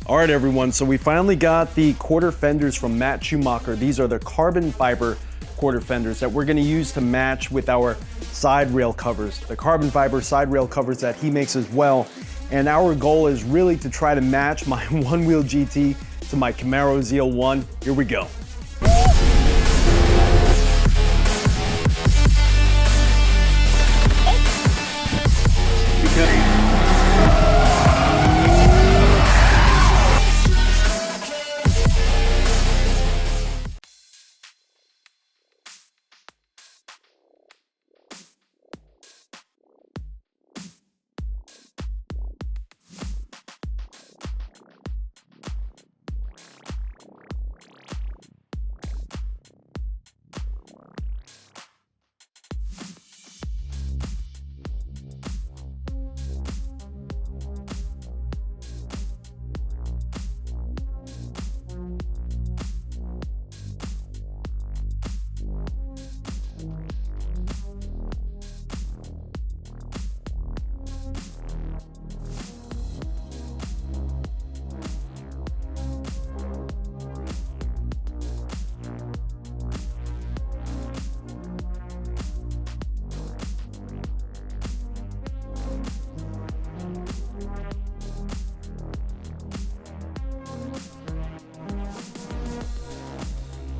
All right, everyone, so we finally got the quarter fenders from Matt Schumacher. These are the carbon fiber quarter fenders that we're gonna use to match with our side rail covers, the carbon fiber side rail covers that he makes as well. And our goal is really to try to match my Onewheel GT to my Camaro ZL1. Here we go.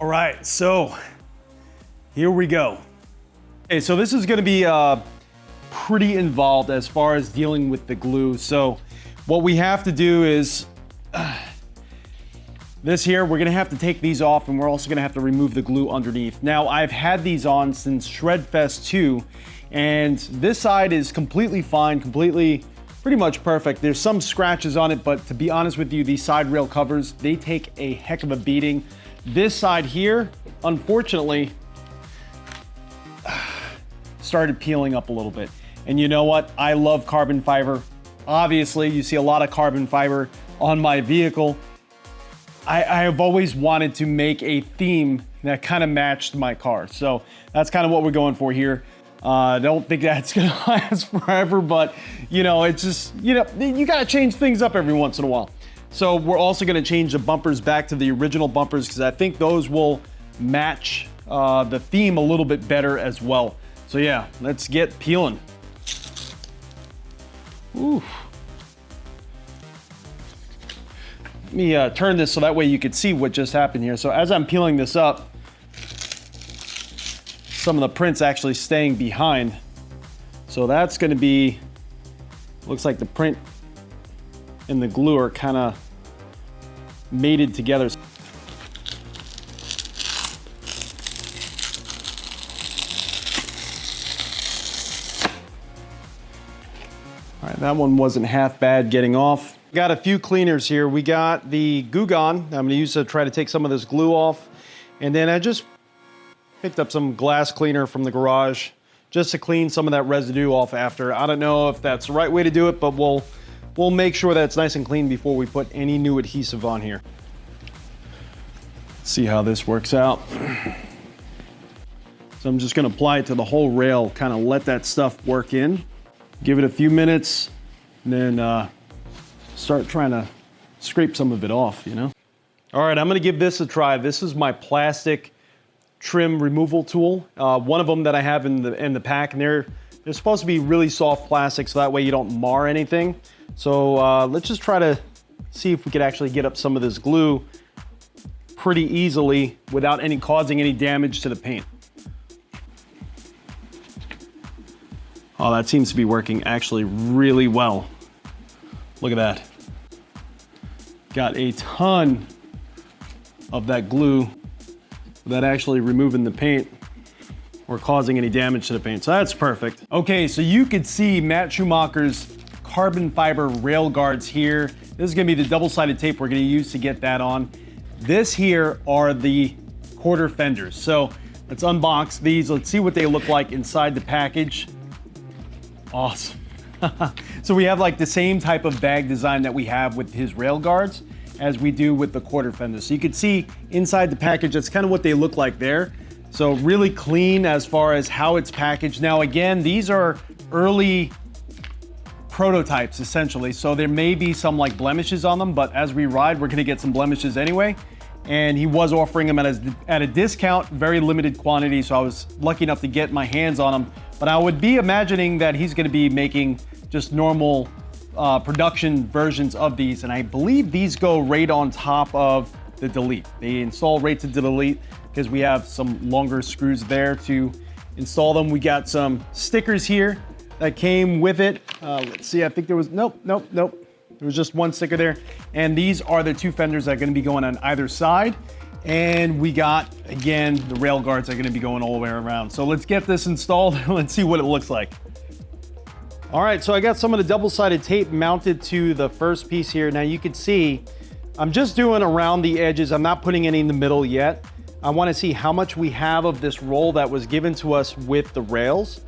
All right, so here we go. Okay, so this is gonna be pretty involved as far as dealing with the glue. So what we have to do is, this here, we're gonna have to take these off, and we're also gonna have to remove the glue underneath. Now, I've had these on since Shredfest 2, and this side is completely fine, pretty much perfect. There's some scratches on it, but to be honest with you, these side rail covers, they take a heck of a beating. This side here, unfortunately, started peeling up a little bit. And you know what? I love carbon fiber. Obviously, you see a lot of carbon fiber on my vehicle. I have always wanted to make a theme that kind of matched my car. So that's kind of what we're going for here. I don't think that's gonna last forever, but you know, it's just, you know, you gotta change things up every once in a while. So we're also gonna change the bumpers back to the original bumpers because I think those will match the theme a little bit better as well. So yeah, let's get peeling. Ooh. Let me turn this so that way you can see what just happened here. So as I'm peeling this up, some of the print's actually staying behind. So that's gonna be, looks like the print and the glue are kind of mated together. All right, that one wasn't half bad getting off. Got a few cleaners here. We got the Goo Gone I'm gonna use to try to take some of this glue off. And then I just picked up some glass cleaner from the garage just to clean some of that residue off after. I don't know if that's the right way to do it, but we'll make sure that it's nice and clean before we put any new adhesive on here. See how this works out. So I'm just gonna apply it to the whole rail, kind of let that stuff work in. Give it a few minutes, and then start trying to scrape some of it off, you know? All right, I'm gonna give this a try. This is my plastic trim removal tool. One of them that I have in the pack, and they're supposed to be really soft plastic, so that way you don't mar anything. So let's just try to see if we could actually get up some of this glue pretty easily without causing any damage to the paint. Oh, that seems to be working actually really well. Look at that. Got a ton of that glue without actually removing the paint or causing any damage to the paint. So that's perfect. Okay, so you could see Matt Schumacher's carbon fiber rail guards here. This is gonna be the double-sided tape we're gonna use to get that on. This here are the quarter fenders. So let's unbox these. Let's see what they look like inside the package. Awesome. So we have like the same type of bag design that we have with his rail guards as we do with the quarter fenders. So you can see inside the package, that's kind of what they look like there. So really clean as far as how it's packaged. Now again, these are early prototypes essentially. So there may be some like blemishes on them, but as we ride, we're gonna get some blemishes anyway. And he was offering them at a discount, very limited quantity. So I was lucky enough to get my hands on them. But I would be imagining that he's gonna be making just normal production versions of these. And I believe these go right on top of the delete. They install right to delete because we have some longer screws there to install them. We got some stickers here that came with it. Let's see, I think there was, nope. There was just one sticker there. And these are the two fenders that are gonna be going on either side. And we got, again, the rail guards are gonna be going all the way around. So let's get this installed and let's see what it looks like. All right, so I got some of the double-sided tape mounted to the first piece here. Now you can see, I'm just doing around the edges. I'm not putting any in the middle yet. I wanna see how much we have of this roll that was given to us with the rails.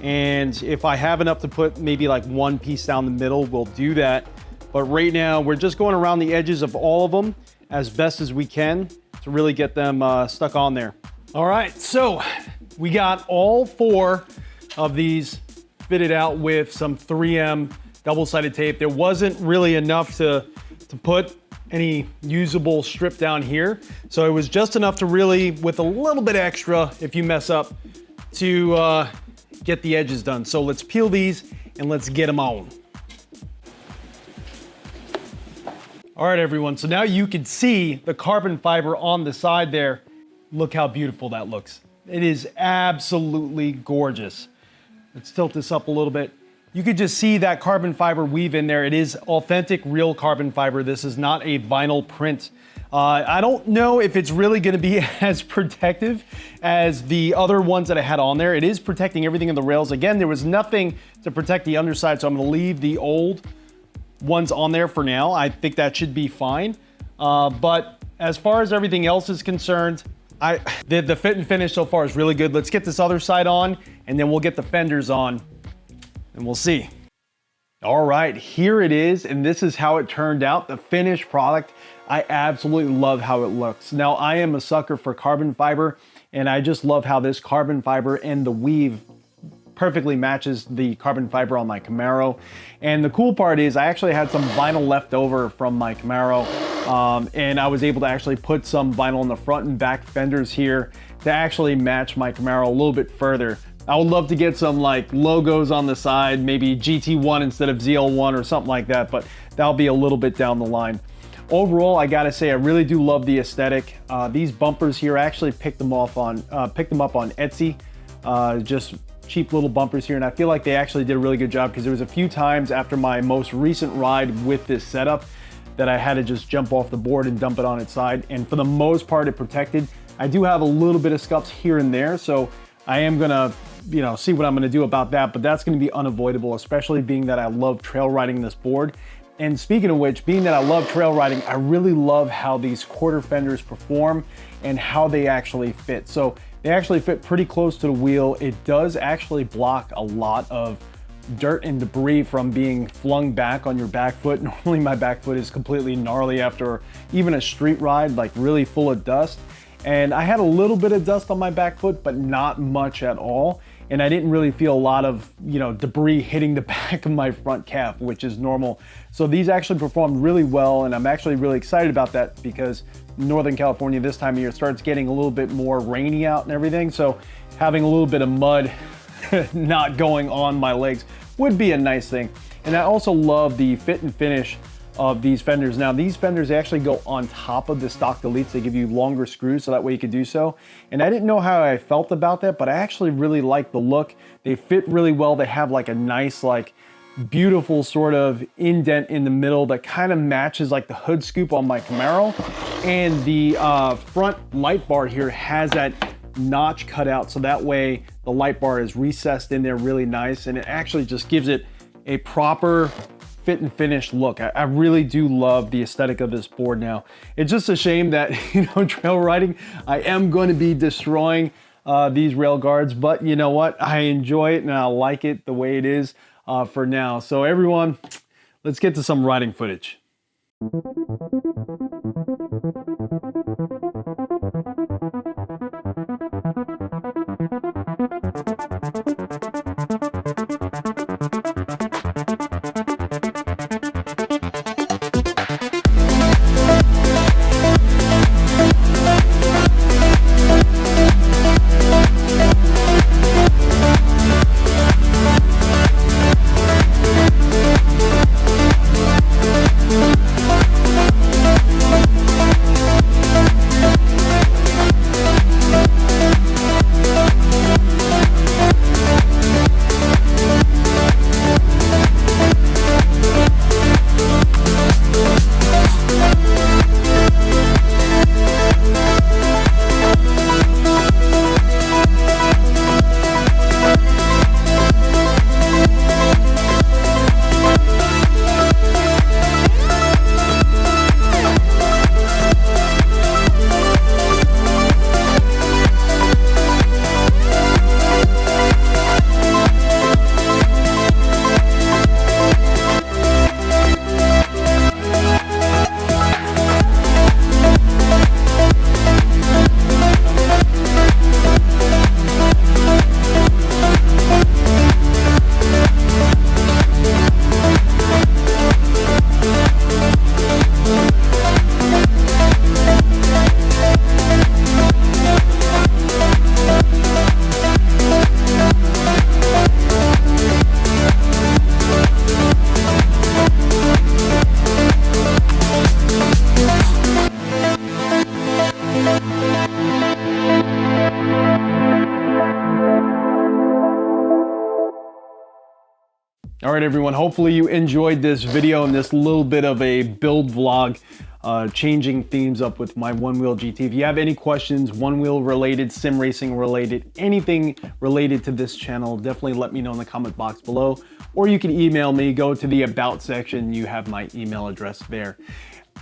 And if I have enough to put maybe like one piece down the middle, we'll do that. But right now, we're just going around the edges of all of them as best as we can to really get them stuck on there. All right, so we got all 4 of these fitted out with some 3M double-sided tape. There wasn't really enough to put any usable strip down here. So it was just enough to really, with a little bit extra, if you mess up, to get the edges done. So let's peel these and let's get them on. All right, everyone, so now you can see the carbon fiber on the side there. Look how beautiful that looks. It is absolutely gorgeous. Let's tilt this up a little bit. You could just see that carbon fiber weave in there. It is authentic, real carbon fiber. This is not a vinyl print. I don't know if it's really gonna be as protective as the other ones that I had on there. It is protecting everything in the rails. Again, there was nothing to protect the underside, so I'm gonna leave the old ones on there for now. I think that should be fine. But as far as everything else is concerned, the fit and finish so far is really good. Let's get this other side on and then we'll get the fenders on and we'll see. All right, here it is, and this is how it turned out, the finished product. I absolutely love how it looks. Now, I am a sucker for carbon fiber, and I just love how this carbon fiber and the weave perfectly matches the carbon fiber on my Camaro. And the cool part is I actually had some vinyl left over from my Camaro, and I was able to actually put some vinyl in the front and back fenders here to actually match my Camaro a little bit further. I would love to get some like logos on the side, maybe GT1 instead of ZL1 or something like that, but that'll be a little bit down the line. Overall, I gotta say, I really do love the aesthetic. These bumpers here, I actually picked them up on Etsy, just cheap little bumpers here, and I feel like they actually did a really good job because there was a few times after my most recent ride with this setup that I had to just jump off the board and dump it on its side, and for the most part, it protected. I do have a little bit of scuffs here and there, so I am gonna, see what I'm gonna do about that, but that's gonna be unavoidable, especially being that I love trail riding this board. And speaking of which, being that I love trail riding, I really love how these quarter fenders perform and how they actually fit. So they actually fit pretty close to the wheel. It does actually block a lot of dirt and debris from being flung back on your back foot. Normally my back foot is completely gnarly after even a street ride, like really full of dust. And I had a little bit of dust on my back foot, but not much at all. And I didn't really feel a lot of, debris hitting the back of my front calf, which is normal. So these actually performed really well, and I'm actually really excited about that because Northern California this time of year starts getting a little bit more rainy out and everything. So having a little bit of mud not going on my legs would be a nice thing. And I also love the fit and finish of these fenders. Now these fenders actually go on top of the stock deletes. They give you longer screws so that way you could do so. And I didn't know how I felt about that, but I actually really like the look. They fit really well. They have like a nice, beautiful sort of indent in the middle that kind of matches like the hood scoop on my Camaro. And the front light bar here has that notch cut out, so that way the light bar is recessed in there really nice, and it actually just gives it a proper fit and finish look. I really do love the aesthetic of this board now. It's just a shame that, trail riding, I am going to be destroying these rail guards, but you know what? I enjoy it and I like it the way it is for now. So everyone, let's get to some riding footage. All right, everyone, hopefully you enjoyed this video and this little bit of a build vlog, changing themes up with my Onewheel GT. If you have any questions, Onewheel related, sim racing related, anything related to this channel, definitely let me know in the comment box below, or you can email me, go to the About section, you have my email address there.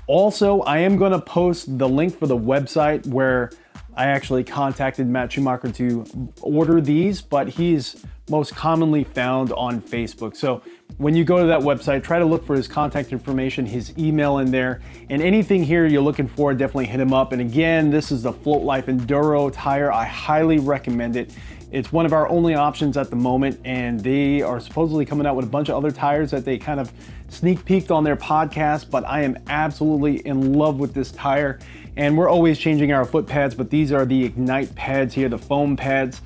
Also, I am gonna post the link for the website where I actually contacted Matt Schumacher to order these, but he's most commonly found on Facebook. So when you go to that website, try to look for his contact information, his email in there, and anything here you're looking for, definitely hit him up. And again, this is the Float Life Enduro tire. I highly recommend it. It's one of our only options at the moment, and they are supposedly coming out with a bunch of other tires that they kind of sneak peeked on their podcast, but I am absolutely in love with this tire. And we're always changing our foot pads, but these are the Ignite pads here, the foam pads.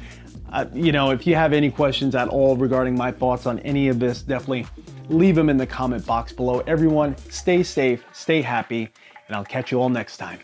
You know, if you have any questions at all regarding my thoughts on any of this, definitely leave them in the comment box below. Everyone, stay safe, stay happy, and I'll catch you all next time.